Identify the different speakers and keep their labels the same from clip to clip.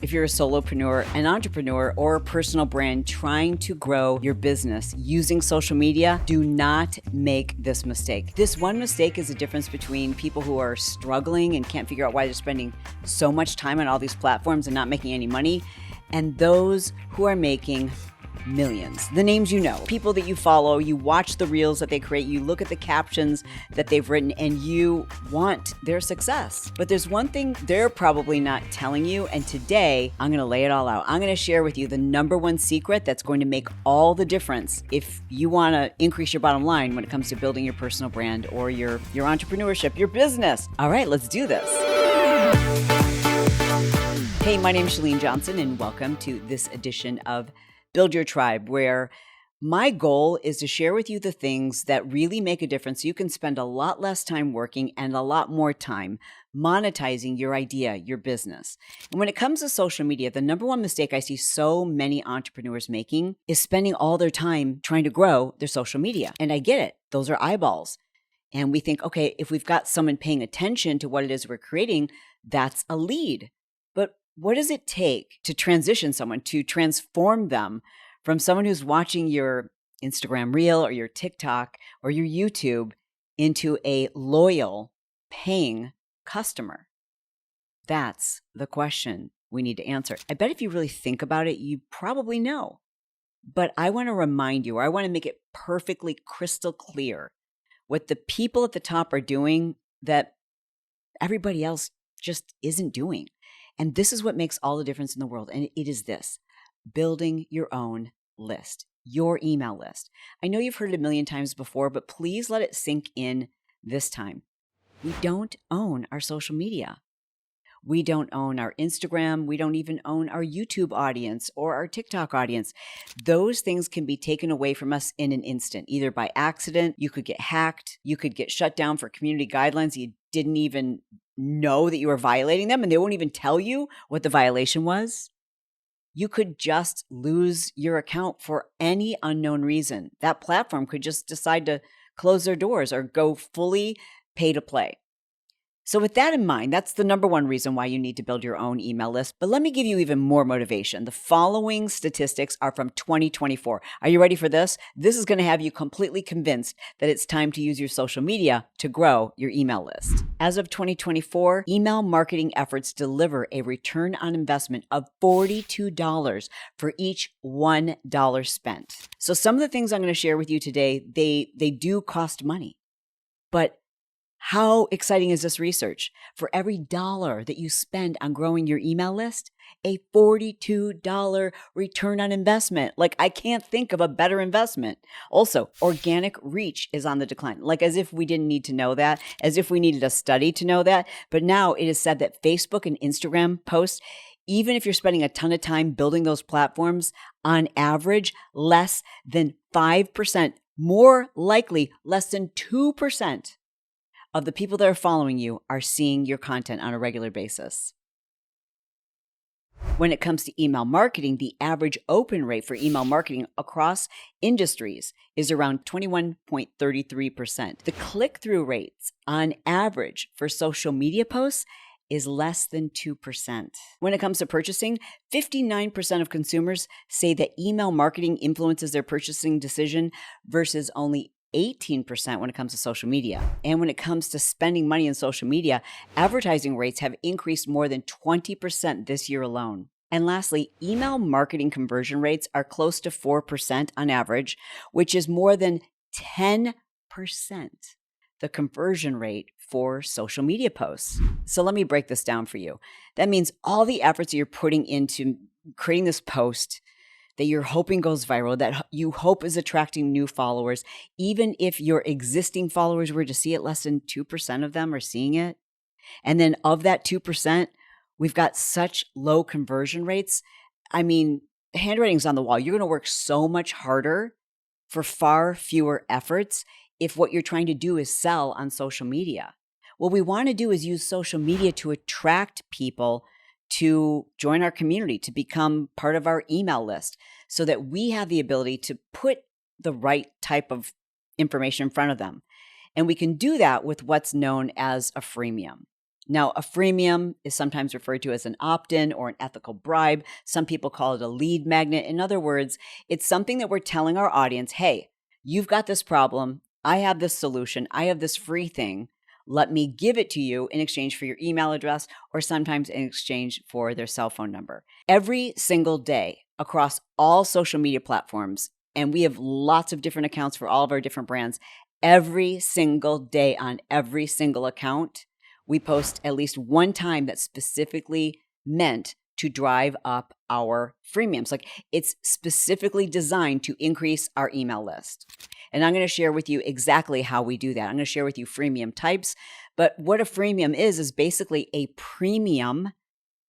Speaker 1: If you're a solopreneur, an entrepreneur, or a personal brand trying to grow your business using social media, do not make this mistake. This one mistake is the difference between people who are struggling and can't figure out why they're spending so much time on all these platforms and not making any money, and those who are making millions. The names you know, people that you follow, you watch the reels that they create, you look at the captions that they've written, and you want their success. But there's one thing they're probably not telling you, and today I'm going to lay it all out. I'm going to share with you the number one secret that's going to make all the difference if you want to increase your bottom line when it comes to building your personal brand or your entrepreneurship, your business. All right, let's do this. Hey, my name is Chalene Johnson, and welcome to this edition of Build Your Tribe, where my goal is to share with you the things that really make a difference so you can spend a lot less time working and a lot more time monetizing your idea, your business. And when it comes to social media, the number one mistake I see so many entrepreneurs making is spending all their time trying to grow their social media. And I get it. Those are eyeballs. And we think, okay, if we've got someone paying attention to what it is we're creating, that's a lead. But what does it take to transition someone, to transform them from someone who's watching your Instagram reel or your TikTok or your YouTube into a loyal, paying customer? That's the question we need to answer. I bet if you really think about it, you probably know. But I want to remind you, or I want to make it perfectly crystal clear what the people at the top are doing that everybody else just isn't doing. And this is what makes all the difference in the world. And it is this: building your own list, your email list. I know you've heard it a million times before, but please let it sink in this time. We don't own our social media. We don't own our Instagram. We don't even own our YouTube audience or our TikTok audience. Those things can be taken away from us in an instant, either by accident. You could get hacked. You could get shut down for community guidelines. You didn't even know that you were violating them, and they won't even tell you what the violation was. You could just lose your account for any unknown reason. That platform could just decide to close their doors or go fully pay to play. So with that in mind, that's the number one reason why you need to build your own email list. But let me give you even more motivation. The following statistics are from 2024. Are you ready for this? This is going to have you completely convinced that it's time to use your social media to grow your email list. As of 2024, email marketing efforts deliver a return on investment of $42 for each $1 spent. So some of the things I'm going to share with you today, they do cost money. But how exciting is this research? For every dollar that you spend on growing your email list, a $42 return on investment. Like, I can't think of a better investment. Also, organic reach is on the decline. Like, as if we didn't need to know that, as if we needed a study to know that. But now it is said that Facebook and Instagram posts, even if you're spending a ton of time building those platforms, on average, less than 5%, more likely less than 2% of the people that are following you are seeing your content on a regular basis. When it comes to email marketing, the average open rate for email marketing across industries is around 21.33%. The click-through rates on average for social media posts is less than 2%. When it comes to purchasing, 59% of consumers say that email marketing influences their purchasing decision versus only 18% when it comes to social media. And when it comes to spending money in social media, advertising rates have increased more than 20% this year alone. And lastly, email marketing conversion rates are close to 4% on average, which is more than 10% the conversion rate for social media posts. So let me break this down for you. That means all the efforts that you're putting into creating this post that you're hoping goes viral, that you hope is attracting new followers, even if your existing followers were to see it, less than 2% of them are seeing it. And then of that 2%, we've got such low conversion rates. I mean, handwriting's on the wall. You're going to work so much harder for far fewer efforts if what you're trying to do is sell on social media. What we want to do is use social media to attract people to join our community, to become part of our email list, so that we have the ability to put the right type of information in front of them. And we can do that with what's known as a freemium. Now, a freemium is sometimes referred to as an opt-in or an ethical bribe. Some people call it a lead magnet. In other words, it's something that we're telling our audience, hey, you've got this problem. I have this solution. I have this free thing. Let me give it to you in exchange for your email address or sometimes in exchange for their cell phone number. Every single day across all social media platforms, and we have lots of different accounts for all of our different brands, every single day on every single account, we post at least one time that's specifically meant to drive up our freemiums. Like it's specifically designed to increase our email list. And I'm going to share with you exactly how we do that. I'm going to share with you freemium types. But what a freemium is basically a premium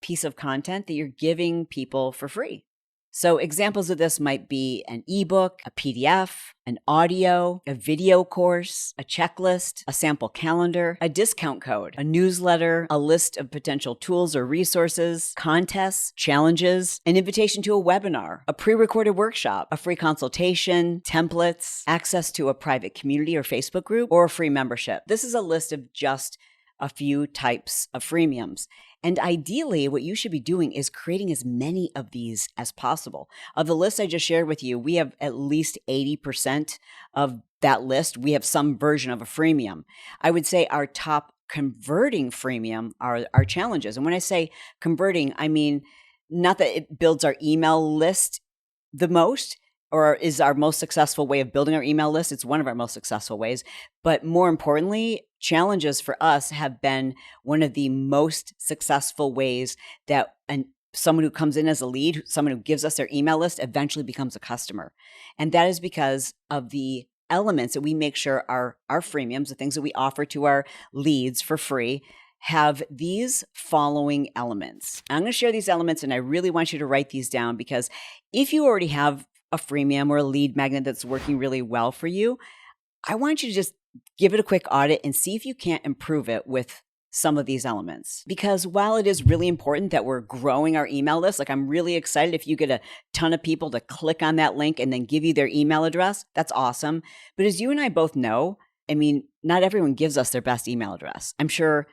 Speaker 1: piece of content that you're giving people for free. So examples of this might be an ebook, a PDF, an audio, a video course, a checklist, a sample calendar, a discount code, a newsletter, a list of potential tools or resources, contests, challenges, an invitation to a webinar, a pre-recorded workshop, a free consultation, templates, access to a private community or Facebook group, or a free membership. This is a list of just a few types of freemiums. And ideally, what you should be doing is creating as many of these as possible. Of the list I just shared with you, we have at least 80% of that list. We have some version of a freemium. I would say our top converting freemium are our challenges. And when I say converting, I mean not that it builds our email list the most, or is our most successful way of building our email list. It's one of our most successful ways. But more importantly, challenges for us have been one of the most successful ways that someone who comes in as a lead, someone who gives us their email list, eventually becomes a customer. And that is because of the elements that we make sure our freemiums, the things that we offer to our leads for free, have these following elements. I'm going to share these elements, and I really want you to write these down, because if you already have a freemium or a lead magnet that's working really well for you, I want you to just give it a quick audit and see if you can't improve it with some of these elements. Because while it is really important that we're growing our email list, like I'm really excited if you get a ton of people to click on that link and then give you their email address, that's awesome. But as you and I both know, I mean, not everyone gives us their best email address. I'm sure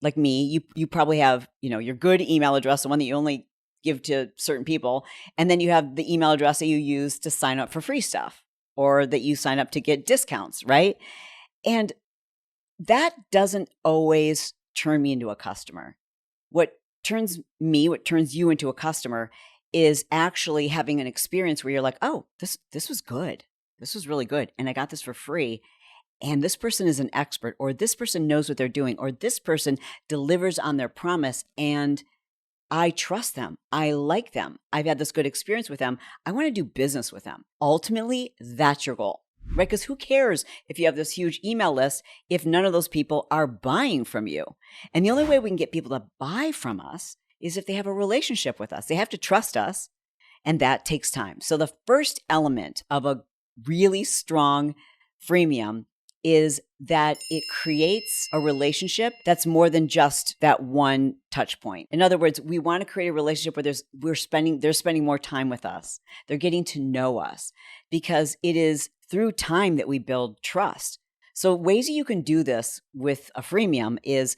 Speaker 1: like me, you probably have, your good email address, the one that you only give to certain people. And then you have the email address that you use to sign up for free stuff, or that you sign up to get discounts, right? And that doesn't always turn me into a customer. What turns you into a customer is actually having an experience where you're like, oh, this was good. This was really good. And I got this for free. And this person is an expert, or this person knows what they're doing, or this person delivers on their promise, and I trust them. I like them. I've had this good experience with them. I want to do business with them. Ultimately, that's your goal, right? Because who cares if you have this huge email list if none of those people are buying from you? And the only way we can get people to buy from us is if they have a relationship with us. They have to trust us, and that takes time. So the first element of a really strong freemium is that it creates a relationship that's more than just that one touch point. In other words, we want to create a relationship where they're spending more time with us. They're getting to know us, because it is through time that we build trust. So ways that you can do this with a freemium is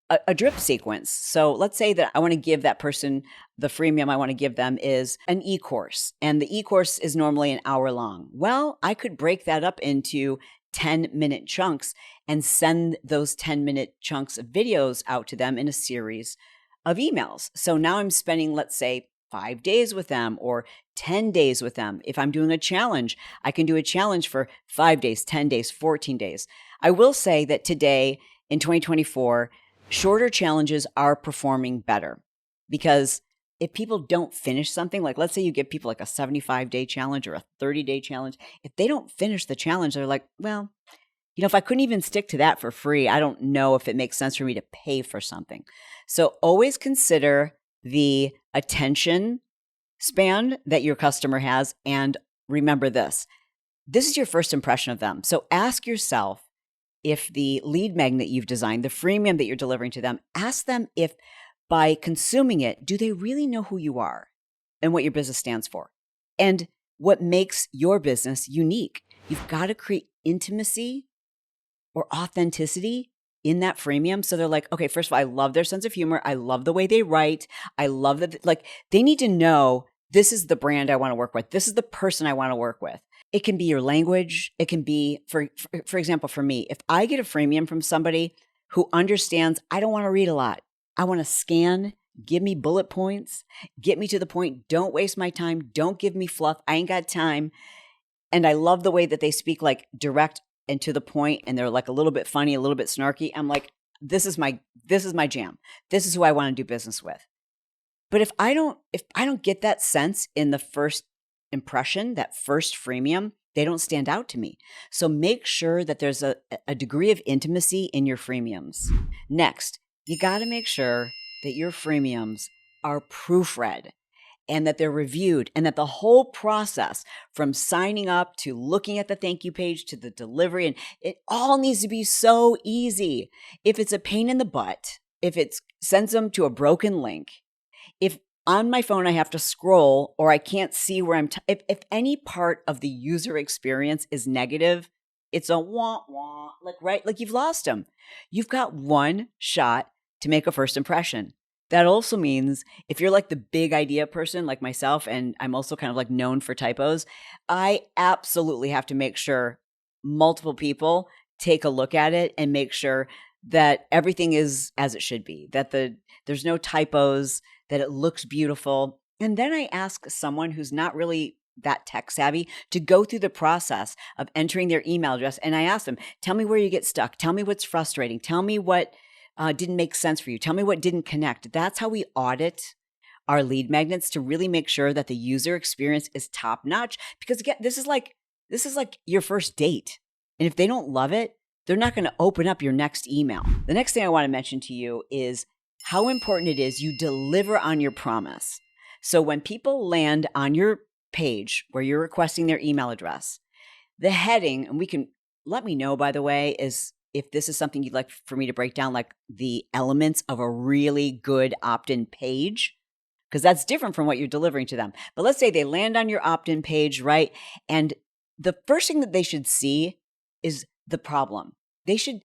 Speaker 1: a drip sequence. So let's say that I want to give that person the freemium I want to give them is an e-course, and the e-course is normally an hour long. Well, I could break that up into 10-minute chunks and send those 10-minute chunks of videos out to them in a series of emails. So now I'm spending, let's say, 5 days with them or 10 days with them. If I'm doing a challenge, I can do a challenge for 5 days, 10 days, 14 days. I will say that today in 2024, shorter challenges are performing better, because if people don't finish something, like let's say you give people like a 75-day challenge or a 30-day challenge, if they don't finish the challenge, they're like, well, if I couldn't even stick to that for free, I don't know if it makes sense for me to pay for something. So always consider the attention span that your customer has. And remember this is your first impression of them. So ask yourself, if the lead magnet you've designed, the freemium that you're delivering to them, ask them if by consuming it, do they really know who you are and what your business stands for and what makes your business unique? You've got to create intimacy or authenticity in that freemium. So they're like, okay, first of all, I love their sense of humor. I love the way they write. I love that, like, they need to know this is the brand I want to work with. This is the person I want to work with. It can be your language. It can be, for example, for me, if I get a freemium from somebody who understands I don't want to read a lot. I want to scan, give me bullet points, get me to the point. Don't waste my time. Don't give me fluff. I ain't got time. And I love the way that they speak like direct and to the point, and they're like a little bit funny, a little bit snarky. I'm like, this is my jam. This is who I want to do business with. But if I don't get that sense in the first impression, that first freemium, they don't stand out to me. So make sure that there's a degree of intimacy in your freemiums. Next, you got to make sure that your freemiums are proofread and that they're reviewed, and that the whole process from signing up to looking at the thank you page to the delivery, and it all needs to be so easy. If it's a pain in the butt, if it sends them to a broken link, if on my phone I have to scroll or I can't see where if any part of the user experience is negative, it's a wah wah, like, right? Like, you've lost them. You've got one shot to make a first impression. That also means if you're like the big idea person like myself, and I'm also kind of like known for typos, I absolutely have to make sure multiple people take a look at it and make sure that everything is as it should be, that there's no typos, that it looks beautiful. And then I ask someone who's not really that tech savvy to go through the process of entering their email address. And I ask them, tell me where you get stuck. Tell me what's frustrating. Tell me what didn't make sense for you. Tell me what didn't connect. That's how we audit our lead magnets, to really make sure that the user experience is top notch. Because again, this is like your first date. And if they don't love it, they're not going to open up your next email. The next thing I want to mention to you is how important it is you deliver on your promise. So when people land on your page where you're requesting their email address, the heading, and let me know, by the way, is if this is something you'd like for me to break down, like the elements of a really good opt-in page, because that's different from what you're delivering to them. But let's say they land on your opt-in page, right? And the first thing that they should see is the problem. They should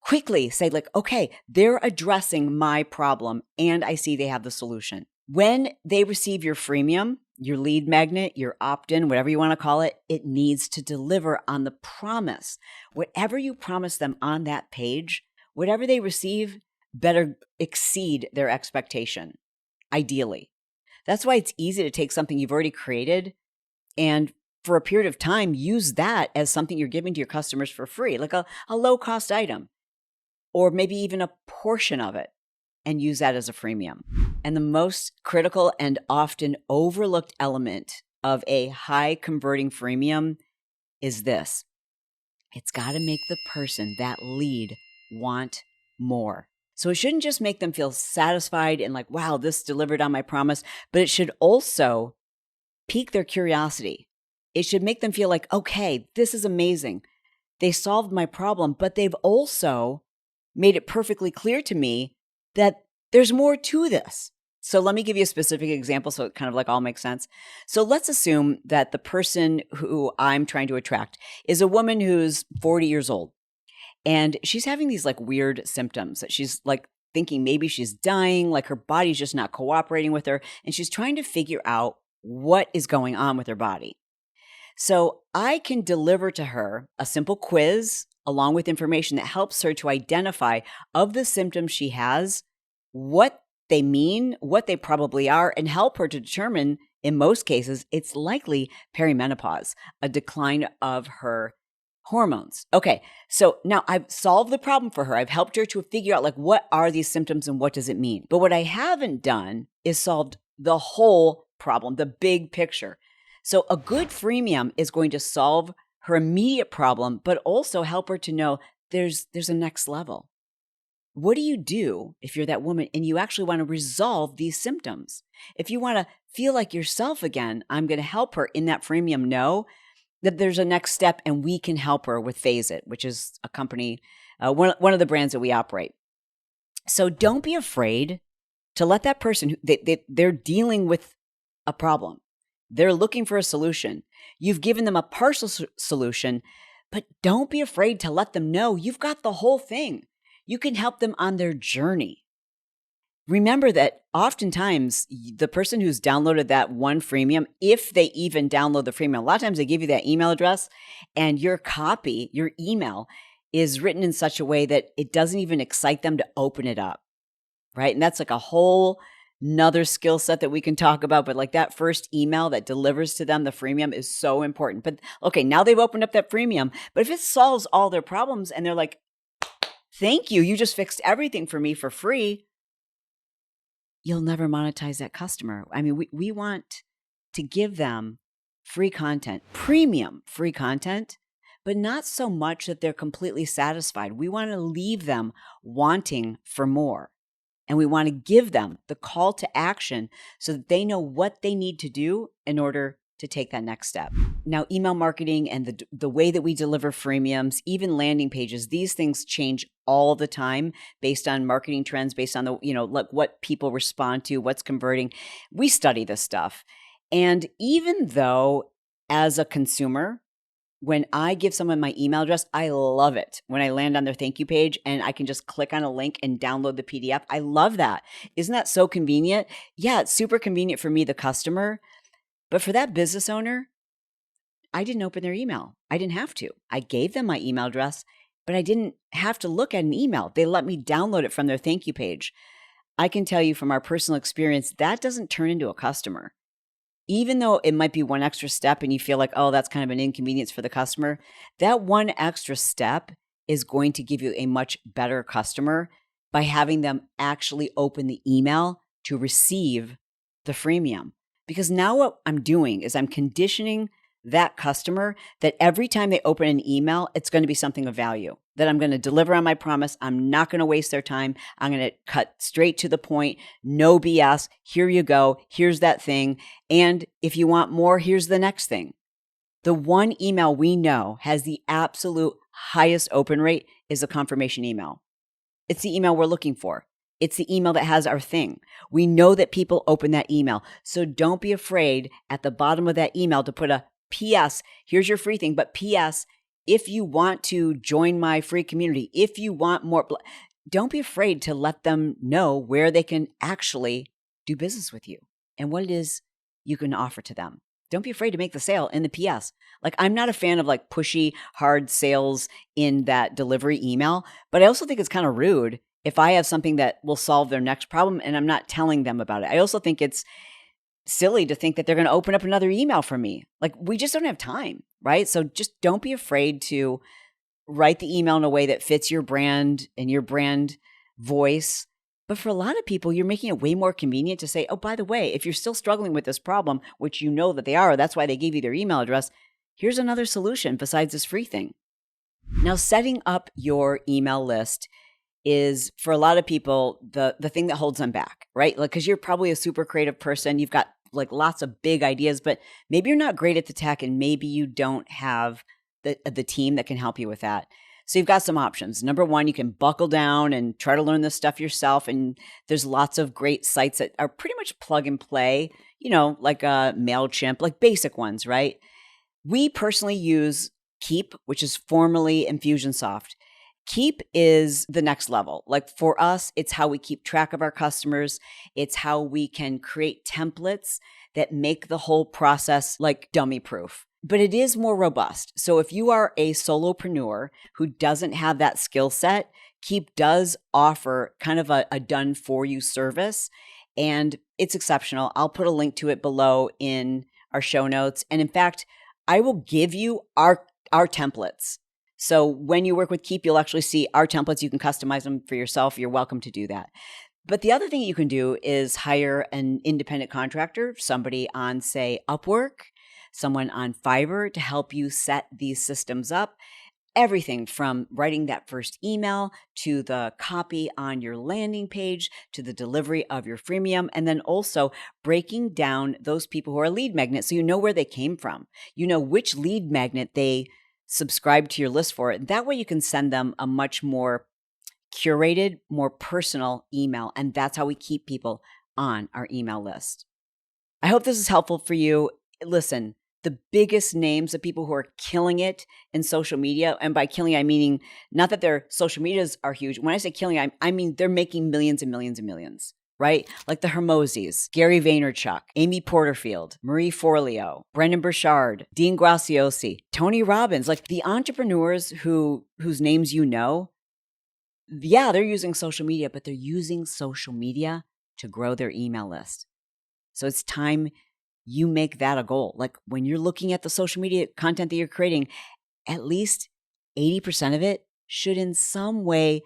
Speaker 1: quickly say, like, okay, they're addressing my problem and I see they have the solution. When they receive your freemium, your lead magnet, your opt-in, whatever you want to call it, it needs to deliver on the promise. Whatever you promise them on that page, whatever they receive better exceed their expectation, ideally. That's why it's easy to take something you've already created and for a period of time, use that as something you're giving to your customers for free, like a low-cost item, or maybe even a portion of it, and use that as a freemium. And the most critical and often overlooked element of a high converting freemium is this. It's got to make the person, that lead, want more. So it shouldn't just make them feel satisfied and like, wow, this delivered on my promise, but it should also pique their curiosity. It should make them feel like, okay, this is amazing. They solved my problem, but they've also made it perfectly clear to me that there's more to this. So let me give you a specific example so it kind of like all makes sense. So let's assume that the person who I'm trying to attract is a woman who's 40 years old, and she's having these like weird symptoms that she's like thinking maybe she's dying, like her body's just not cooperating with her, and she's trying to figure out what is going on with her body. So I can deliver to her a simple quiz along with information that helps her to identify of the symptoms she has, what they mean, what they probably are, and help her to determine, in most cases, it's likely perimenopause, a decline of her hormones. Okay, so now I've solved the problem for her. I've helped her to figure out like what are these symptoms and what does it mean? But what I haven't done is solved the whole problem, the big picture. So a good freemium is going to solve her immediate problem, but also help her to know there's a next level. What do you do if you're that woman and you actually want to resolve these symptoms? If you want to feel like yourself again, I'm going to help her in that freemium know that there's a next step, and we can help her with Phase It, which is a company, one of the brands that we operate. So don't be afraid to let that person, they're dealing with a problem. They're looking for a solution. You've given them a partial solution, but don't be afraid to let them know you've got the whole thing. You can help them on their journey. Remember that oftentimes the person who's downloaded that one freemium, if they even download the freemium, a lot of times they give you that email address and your copy, your email is written in such a way that it doesn't even excite them to open it up, right? And that's like a whole another skill set that we can talk about. But like that first email that delivers to them the freemium is so important. But okay, now they've opened up that freemium. But if it solves all their problems and they're like, thank you, you just fixed everything for me for free, you'll never monetize that customer. I mean, we want to give them free content, premium free content, but not so much that they're completely satisfied. We want to leave them wanting for more. And we want to give them the call to action so that they know what they need to do in order to take that next step. Now, email marketing and the way that we deliver freemiums, even landing pages, these things change all the time based on marketing trends, based on like what people respond to, what's converting. We study this stuff. And even though as a consumer, when I give someone my email address, I love it when I land on their thank you page and I can just click on a link and download the PDF. I love that. Isn't that so convenient? Yeah, it's super convenient for me, the customer. But for that business owner, I didn't open their email. I didn't have to. I gave them my email address, but I didn't have to look at an email. They let me download it from their thank you page. I can tell you from our personal experience, that doesn't turn into a customer. Even though it might be one extra step and you feel like, oh, that's kind of an inconvenience for the customer, that one extra step is going to give you a much better customer by having them actually open the email to receive the freemium. Because now what I'm doing is I'm conditioning that customer that every time they open an email, it's going to be something of value, that I'm going to deliver on my promise. I'm not going to waste their time. I'm going to cut straight to the point. No BS. Here you go. Here's that thing. And if you want more, here's the next thing. The one email we know has the absolute highest open rate is the confirmation email. It's the email we're looking for. It's the email that has our thing. We know that people open that email. So don't be afraid at the bottom of that email to put a PS, here's your free thing, but PS, if you want to join my free community, if you want more, don't be afraid to let them know where they can actually do business with you and what it is you can offer to them. Don't be afraid to make the sale in the PS. Like, I'm not a fan of like pushy, hard sales in that delivery email, but I also think it's kind of rude if I have something that will solve their next problem and I'm not telling them about it. I also think it's silly to think that they're going to open up another email from me. Like, we just don't have time, right? So just don't be afraid to write the email in a way that fits your brand and your brand voice. But for a lot of people, you're making it way more convenient to say, oh, by the way, if you're still struggling with this problem, which you know that they are, that's why they gave you their email address, here's another solution besides this free thing. Now, setting up your email list is, for a lot of people, the thing that holds them back, right? Like, because you're probably a super creative person. You've got like lots of big ideas, but maybe you're not great at the tech and maybe you don't have the team that can help you with that. So you've got some options. Number one, you can buckle down and try to learn this stuff yourself. And there's lots of great sites that are pretty much plug and play, like MailChimp, like basic ones, right? We personally use Keep, which is formerly Infusionsoft. Keep is the next level. Like, for us, it's how we keep track of our customers. It's how we can create templates that make the whole process like dummy proof. But it is more robust. So if you are a solopreneur who doesn't have that skill set, Keep does offer kind of a done for you service, and it's exceptional. I'll put a link to it below in our show notes. And in fact, I will give you our templates. So when you work with Keep, you'll actually see our templates. You can customize them for yourself. You're welcome to do that. But the other thing you can do is hire an independent contractor, somebody on, say, Upwork, someone on Fiverr, to help you set these systems up. Everything from writing that first email to the copy on your landing page to the delivery of your freemium, and then also breaking down those people who are lead magnets so you know where they came from. You know which lead magnet they subscribe to your list for. That way you can send them a much more curated, more personal email. And that's how we keep people on our email list. I hope this is helpful for you. Listen, the biggest names of people who are killing it in social media. And by killing, I mean not that their social medias are huge. When I say killing, I mean they're making millions and millions and millions, right? Like the Hermosis, Gary Vaynerchuk, Amy Porterfield, Marie Forleo, Brendan Burchard, Dean Graziosi, Tony Robbins, like the entrepreneurs whose names you know. Yeah, they're using social media, but they're using social media to grow their email list. So it's time you make that a goal. Like when you're looking at the social media content that you're creating, at least 80% of it should in some way,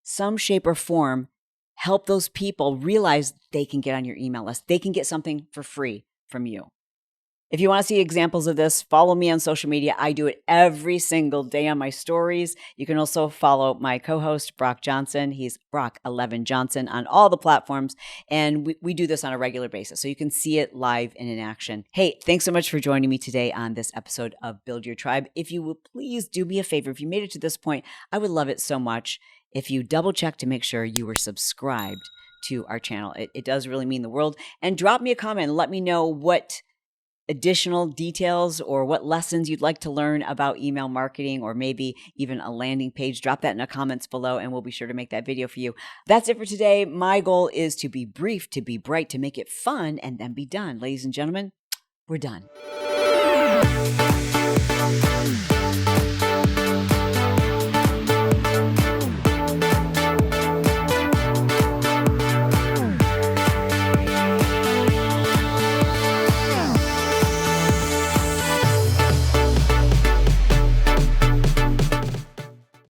Speaker 1: some shape or form, help those people realize they can get on your email list. They can get something for free from you. If you want to see examples of this, follow me on social media. I do it every single day on my stories. You can also follow my co-host, Brock Johnson. He's Brock11 Johnson on all the platforms. And we do this on a regular basis, so you can see it live and in action. Hey, thanks so much for joining me today on this episode of Build Your Tribe. If you will please do me a favor, if you made it to this point, I would love it so much if you double check to make sure you were subscribed to our channel. It does really mean the world. And drop me a comment and let me know what additional details or what lessons you'd like to learn about email marketing, or maybe even a landing page. Drop that in the comments below and we'll be sure to make that video for you. That's it for today. My goal is to be brief, to be bright, to make it fun, and then be done. Ladies and gentlemen, we're done.